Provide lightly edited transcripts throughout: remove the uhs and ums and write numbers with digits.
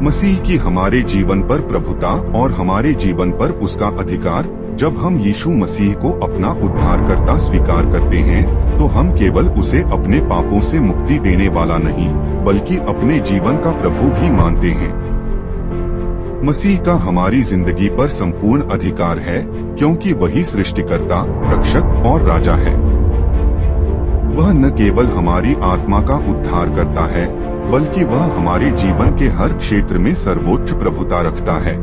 मसीह की हमारे जीवन पर प्रभुता और हमारे जीवन पर उसका अधिकार। जब हम यीशु मसीह को अपना उद्धारकर्ता स्वीकार करते हैं, तो हम केवल उसे अपने पापों से मुक्ति देने वाला नहीं, बल्कि अपने जीवन का प्रभु भी मानते हैं। मसीह का हमारी जिंदगी पर संपूर्ण अधिकार है, क्योंकि वही सृष्टिकर्ता, रक्षक और राजा है। वह न केवल हमारी आत्मा का उद्धार करता है, बल्कि वह हमारे जीवन के हर क्षेत्र में सर्वोच्च प्रभुता रखता है।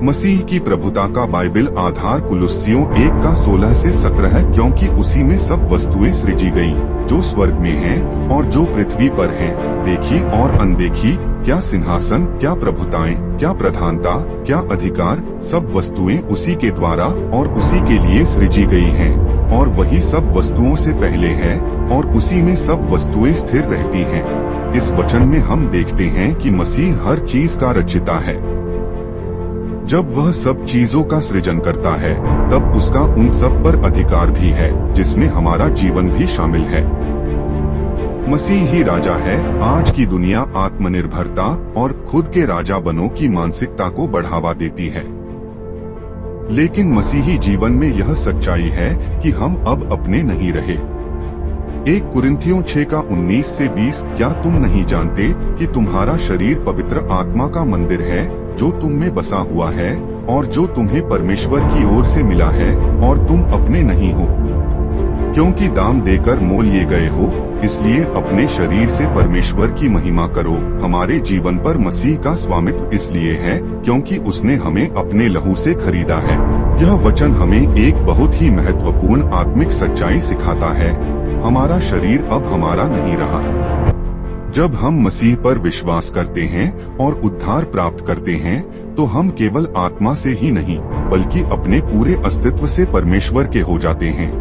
मसीह की प्रभुता का बाइबल आधार कुलुस्सियों 1:16-17 है, क्योंकि उसी में सब वस्तुएं सृजी गई, जो स्वर्ग में हैं और जो पृथ्वी पर हैं, देखी और अनदेखी, क्या सिंहासन, क्या प्रभुताएं, क्या प्रधानता, क्या अधिकार, सब वस्तुएं उसी के द्वारा और उसी के लिए सृजी गई हैं, और वही सब वस्तुओं से पहले है और उसी में सब वस्तुएं स्थिर रहती हैं। इस वचन में हम देखते हैं कि मसीह हर चीज का रचयिता है। जब वह सब चीजों का सृजन करता है, तब उसका उन सब पर अधिकार भी है, जिसमें हमारा जीवन भी शामिल है। मसीह ही राजा है। आज की दुनिया आत्मनिर्भरता और खुद के राजा बनो की मानसिकता को बढ़ावा देती है, लेकिन मसीही जीवन में यह सच्चाई है कि हम अब अपने नहीं रहे। 1 कुरिन्थियों 6:19-20 क्या तुम नहीं जानते कि तुम्हारा शरीर पवित्र आत्मा का मंदिर है, जो तुम में बसा हुआ है और जो तुम्हें परमेश्वर की ओर से मिला है, और तुम अपने नहीं हो, क्योंकि दाम देकर मोल लिए गए हो। इसलिए अपने शरीर से परमेश्वर की महिमा करो। हमारे जीवन पर मसीह का स्वामित्व इसलिए है क्योंकि उसने हमें अपने लहू से खरीदा है। यह वचन हमें एक बहुत ही महत्वपूर्ण आत्मिक सच्चाई सिखाता है। हमारा शरीर अब हमारा नहीं रहा। जब हम मसीह पर विश्वास करते हैं और उद्धार प्राप्त करते हैं, तो हम केवल आत्मा से ही नहीं, बल्कि अपने पूरे अस्तित्व से परमेश्वर के हो जाते हैं।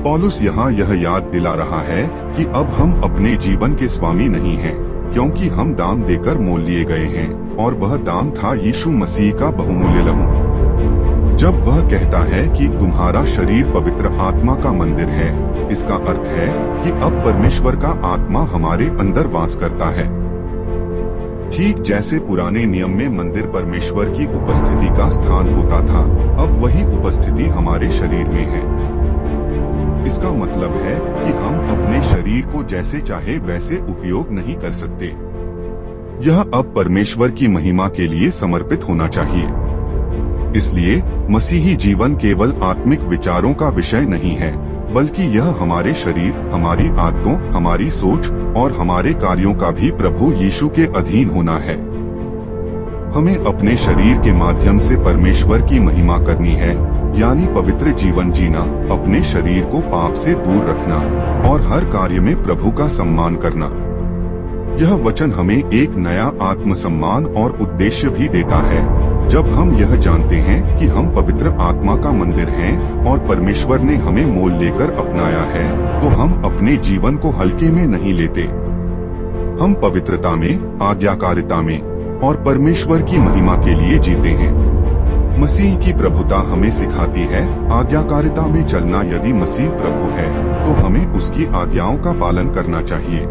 पौलुस यहाँ यह याद दिला रहा है कि अब हम अपने जीवन के स्वामी नहीं हैं, क्योंकि हम दाम देकर मोल लिए गए हैं, और वह दाम था यीशु मसीह का बहुमूल्य लहू। जब वह कहता है कि तुम्हारा शरीर पवित्र आत्मा का मंदिर है, इसका अर्थ है कि अब परमेश्वर का आत्मा हमारे अंदर वास करता है। ठीक जैसे पुराने नियम में मंदिर परमेश्वर की उपस्थिति का स्थान होता था, अब वही उपस्थिति हमारे शरीर में है। इसका मतलब है कि हम अपने शरीर को जैसे चाहे वैसे उपयोग नहीं कर सकते। यह अब परमेश्वर की महिमा के लिए समर्पित होना चाहिए। इसलिए मसीही जीवन केवल आत्मिक विचारों का विषय नहीं है, बल्कि यह हमारे शरीर, हमारी आदतों, हमारी सोच और हमारे कार्यों का भी प्रभु यीशु के अधीन होना है। हमें अपने शरीर के माध्यम से परमेश्वर की महिमा करनी है, यानी पवित्र जीवन जीना, अपने शरीर को पाप से दूर रखना और हर कार्य में प्रभु का सम्मान करना। यह वचन हमें एक नया आत्मसम्मान और उद्देश्य भी देता है। जब हम यह जानते हैं कि हम पवित्र आत्मा का मंदिर हैं और परमेश्वर ने हमें मोल लेकर अपनाया है, तो हम अपने जीवन को हल्के में नहीं लेते। हम पवित्रता में, आज्ञाकारिता में और परमेश्वर की महिमा के लिए जीते हैं। मसीह की प्रभुता हमें सिखाती है आज्ञाकारिता में चलना। यदि मसीह प्रभु है, तो हमें उसकी आज्ञाओं का पालन करना चाहिए।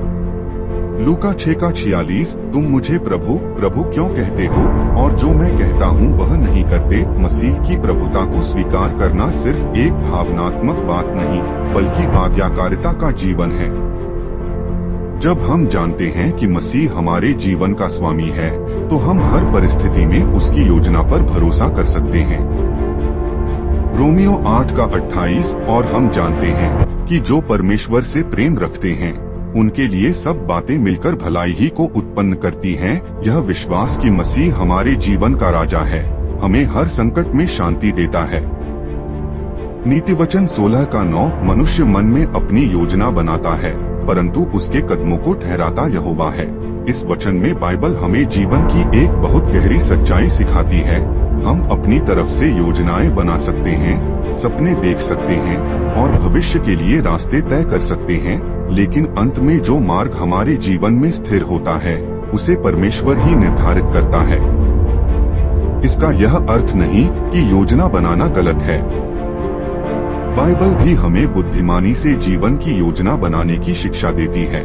लूका 6:46 तुम मुझे प्रभु प्रभु क्यों कहते हो, और जो मैं कहता हूँ वह नहीं करते। मसीह की प्रभुता को स्वीकार करना सिर्फ एक भावनात्मक बात नहीं, बल्कि आज्ञाकारिता का जीवन है। जब हम जानते हैं कि मसीह हमारे जीवन का स्वामी है, तो हम हर परिस्थिति में उसकी योजना पर भरोसा कर सकते हैं। रोमियो 8:28 और हम जानते हैं कि जो परमेश्वर से प्रेम रखते हैं, उनके लिए सब बातें मिलकर भलाई ही को उत्पन्न करती हैं। यह विश्वास कि मसीह हमारे जीवन का राजा है, हमें हर संकट में शांति देता है। नीतिवचन 16:9 मनुष्य मन में अपनी योजना बनाता है, परंतु उसके कदमों को ठहराता यहोवा है। इस वचन में बाइबल हमें जीवन की एक बहुत गहरी सच्चाई सिखाती है। हम अपनी तरफ से योजनाएं बना सकते हैं, सपने देख सकते हैं और भविष्य के लिए रास्ते तय कर सकते हैं, लेकिन अंत में जो मार्ग हमारे जीवन में स्थिर होता है, उसे परमेश्वर ही निर्धारित करता है। इसका यह अर्थ नहीं कि योजना बनाना गलत है। बाइबल भी हमें बुद्धिमानी से जीवन की योजना बनाने की शिक्षा देती है।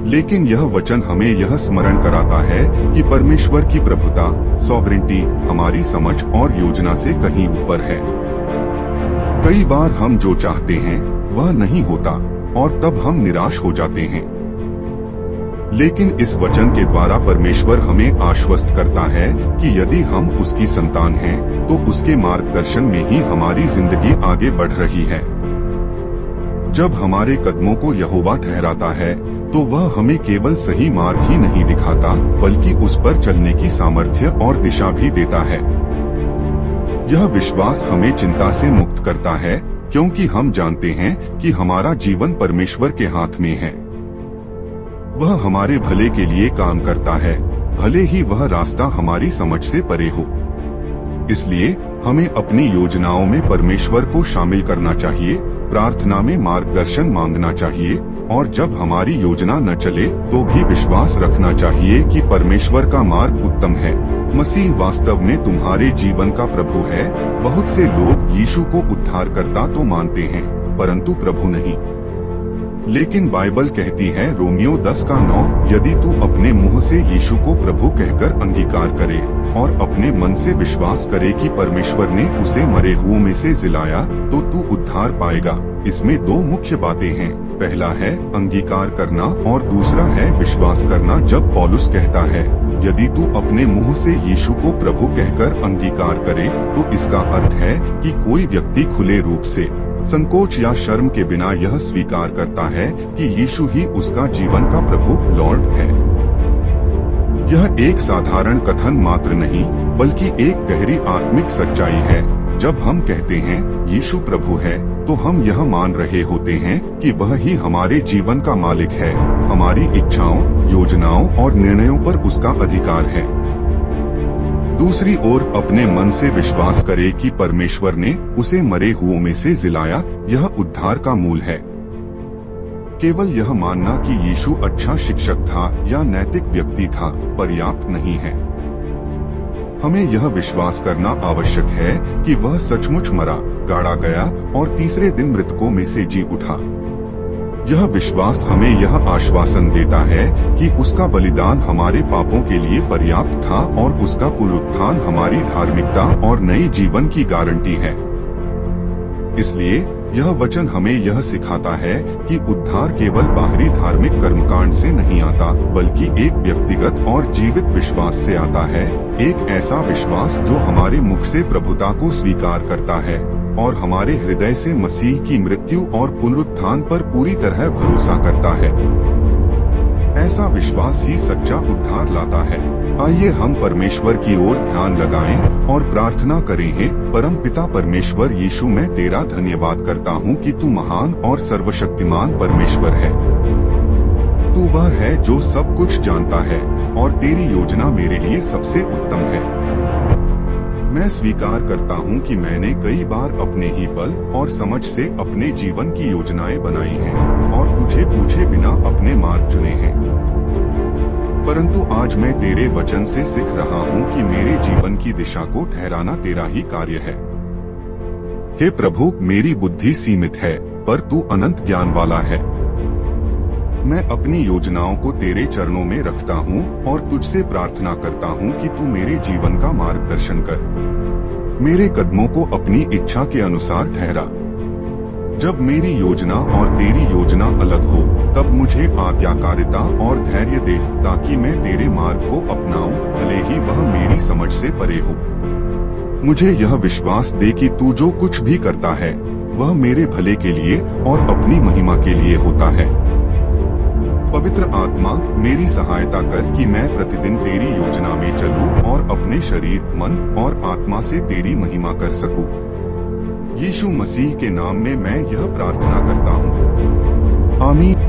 लेकिन यह वचन हमें यह स्मरण कराता है कि परमेश्वर की प्रभुता, सॉवरेंटी हमारी समझ और योजना से कहीं ऊपर है। कई बार हम जो चाहते हैं वह नहीं होता और तब हम निराश हो जाते हैं। लेकिन इस वचन के द्वारा परमेश्वर हमें आश्वस्त करता है कि यदि हम उसकी संतान हैं, तो उसके मार्गदर्शन में ही हमारी जिंदगी आगे बढ़ रही है। जब हमारे कदमों को यहोवा ठहराता है, तो वह हमें केवल सही मार्ग ही नहीं दिखाता, बल्कि उस पर चलने की सामर्थ्य और दिशा भी देता है। यह विश्वास हमें चिंता से मुक्त करता है, क्योंकि हम जानते हैं कि हमारा जीवन परमेश्वर के हाथ में है। वह हमारे भले के लिए काम करता है, भले ही वह रास्ता हमारी समझ से परे हो। इसलिए हमें अपनी योजनाओं में परमेश्वर को शामिल करना चाहिए, प्रार्थना में मार्गदर्शन मांगना चाहिए, और जब हमारी योजना न चले तो भी विश्वास रखना चाहिए कि परमेश्वर का मार्ग उत्तम है। मसीह वास्तव में तुम्हारे जीवन का प्रभु है। बहुत से लोग यीशु को उद्धारकर्ता तो मानते हैं, परंतु प्रभु नहीं। लेकिन बाइबल कहती है रोमियो 10:9, यदि तू अपने मुंह से यीशु को प्रभु कहकर अंगीकार करे और अपने मन से विश्वास करे कि परमेश्वर ने उसे मरे हुओं में से जिलाया, तो तू उद्धार पाएगा। इसमें दो मुख्य बातें हैं, पहला है अंगीकार करना और दूसरा है विश्वास करना। जब पौलुस कहता है यदि तू अपने मुंह से यीशु को प्रभु कहकर अंगीकार करे, तो इसका अर्थ है कि कोई व्यक्ति खुले रूप से, संकोच या शर्म के बिना यह स्वीकार करता है कि यीशु ही उसका जीवन का प्रभु लॉर्ड है। यह एक साधारण कथन मात्र नहीं, बल्कि एक गहरी आत्मिक सच्चाई है। जब हम कहते हैं यीशु प्रभु है, तो हम यह मान रहे होते हैं कि वह ही हमारे जीवन का मालिक है, हमारी इच्छाओं, योजनाओं और निर्णयों पर उसका अधिकार है। दूसरी ओर अपने मन से विश्वास करे कि परमेश्वर ने उसे मरे हुओं में से जिलाया, यह उद्धार का मूल है। केवल यह मानना कि यीशु अच्छा शिक्षक था या नैतिक व्यक्ति था पर्याप्त नहीं है। हमें यह विश्वास करना आवश्यक है कि वह सचमुच मरा, गाड़ा गया और तीसरे दिन मृतकों में से जी उठा। यह विश्वास हमें यह आश्वासन देता है कि उसका बलिदान हमारे पापों के लिए पर्याप्त था और उसका पुनरुत्थान हमारी धार्मिकता और नई जीवन की गारंटी है। इसलिए यह वचन हमें यह सिखाता है कि उद्धार केवल बाहरी धार्मिक कर्मकांड से नहीं आता, बल्कि एक व्यक्तिगत और जीवित विश्वास से आता है। एक ऐसा विश्वास जो हमारे मुख से प्रभुता को स्वीकार करता है और हमारे हृदय से मसीह की मृत्यु और पुनरुत्थान पर पूरी तरह भरोसा करता है। ऐसा विश्वास ही सच्चा उद्धार लाता है। आइए हम परमेश्वर की ओर ध्यान लगाएं और प्रार्थना करें। हे परमपिता परमेश्वर यीशु, मैं तेरा धन्यवाद करता हूँ कि तू महान और सर्वशक्तिमान परमेश्वर है। तू वह है जो सब कुछ जानता है और तेरी योजना मेरे लिए सबसे उत्तम है। मैं स्वीकार करता हूँ कि मैंने कई बार अपने ही बल और समझ से अपने जीवन की योजनाएं बनाई हैं और तुझे पूछे बिना अपने मार्ग चुने हैं। परंतु आज मैं तेरे वचन से सीख रहा हूँ कि मेरे जीवन की दिशा को ठहराना तेरा ही कार्य है। हे प्रभु, मेरी बुद्धि सीमित है, पर तू अनंत ज्ञान वाला है। मैं अपनी योजनाओं को तेरे चरणों में रखता हूँ और तुझसे प्रार्थना करता हूँ कि तू मेरे जीवन का मार्गदर्शन कर, मेरे कदमों को अपनी इच्छा के अनुसार ठहरा। जब मेरी योजना और तेरी योजना अलग हो, तब मुझे आज्ञाकारिता और धैर्य दे, ताकि मैं तेरे मार्ग को अपनाऊं, भले ही वह मेरी समझ से परे हो। मुझे यह विश्वास दे कि तू जो कुछ भी करता है वह मेरे भले के लिए और अपनी महिमा के लिए होता है। पवित्र आत्मा, मेरी सहायता कर कि मैं प्रतिदिन तेरी योजना में चलूं और अपने शरीर, मन और आत्मा से तेरी महिमा कर सकूं। यीशु मसीह के नाम में मैं यह प्रार्थना करता हूँ। आमीन।